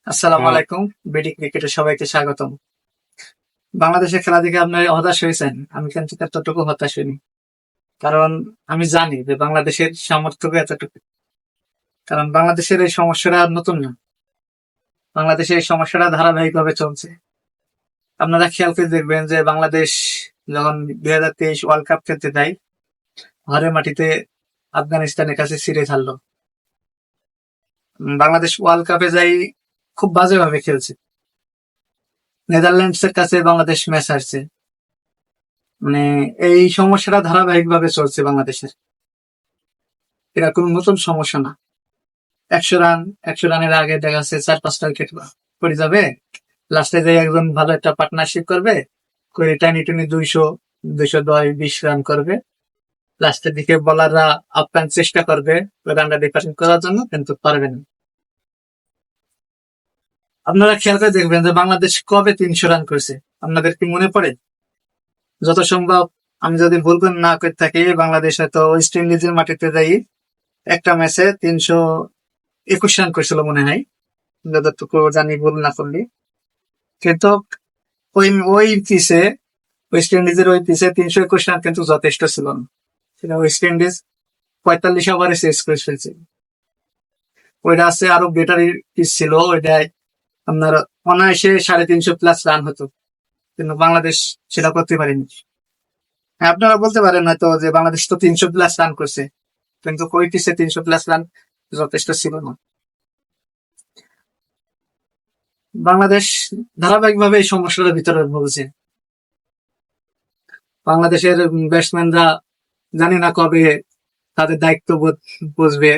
আসসালামু হ্যাঁ, আলাইকুম। বিডি ক্রিকেটে সবাইকে স্বাগতম। বাংলাদেশের খেলা দেখে আপনার হতাশ হয়েছেন, আমি কিন্তু এতটুকু হতাশ হইনি। কারণ আমি জানি যে বাংলাদেশের সামর্থ্য এতটুকু। কারণ বাংলাদেশের এই সমস্যাটা আর নতুন না। বাংলাদেশের এই সমস্যাটা ধারাবাহিকভাবে চলছে। আপনারা খেয়াল করে দেখবেন যে বাংলাদেশ যখন 2023 ওয়ার্ল্ড কাপ খেলতে যায়, ঘরের মাটিতে আফগানিস্তানের কাছে সিরিজ হারলো। বাংলাদেশ ওয়ার্ল্ড কাপে যাই খুব বাজেভাবে খেলছে। নেদারল্যান্ডসের কাছে বাংলাদেশ ম্যাচ হারছে। মানে এই সমস্যাটা ধারাবাহিকভাবে চলছে বাংলাদেশের। এটা কোনো নতুন সমস্যা না। 100 রান, 100 রানের আগে দেখা যাচ্ছে 4-5টা উইকেট পড়ে যাবে। লাস্টে যে একজন ভালো একটা পার্টনারশিপ করবে, করে টানি টুনি 200, 210, 20 রান করবে। লাস্টের দিকে বলাররা আপ্রাণ চেষ্টা করবে রানটা ডিফেন্ড করার জন্য, কিন্তু পারবে না। আপনারা খেয়াল করে দেখবেন যে বাংলাদেশ কবে 300 রান করেছে, আপনাদের কি মনে পড়ে? যত সম্ভব, আমি যদি ভুল করে না করে থাকি, বাংলাদেশ হয়তো ওয়েস্ট ইন্ডিজের মাটিতে যাই একটা ম্যাচে 321 রান করেছিল মনে হয়, যতটুকু জানি ভুল না করলি। কিন্তু ওই ওই পিচে, ওয়েস্ট ইন্ডিজের ওই পিচে 321 রান কিন্তু যথেষ্ট ছিল না। সেটা ওয়েস্ট ইন্ডিজ 45 ওভারে শেষ করে ফেলছে। ওইটা আছে আরো বেটার পিচ ছিল, ওইটায় আপনার অনায়াসে 350+ রান হতো, কিন্তু বাংলাদেশ সেটা করতে পারেনি। হ্যাঁ, আপনারা বলতে পারেন হয়তো যে বাংলাদেশ তো 300+ রান করছে, কিন্তু ওই পিচে 300+ রান যথেষ্ট ছিল না। বাংলাদেশ ধারাবাহিকভাবে এই সমস্যাটার ভিতরে ভুগছে। বাংলাদেশের ব্যাটসম্যানরা জানি না কবে তাদের দায়িত্ব বুঝবে।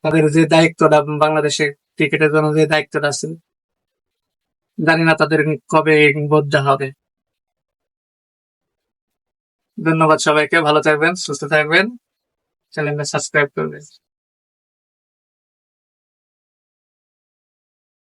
তাদের যে দায়িত্বটা বাংলাদেশের ক্রিকেটের জন্য যে দায়িত্বটা আছে, জানি না তাদের কবে বোধটা হবে। ধন্যবাদ সবাইকে, ভালো থাকবেন, সুস্থ থাকবেন, চ্যানেলটা সাবস্ক্রাইব করবেন।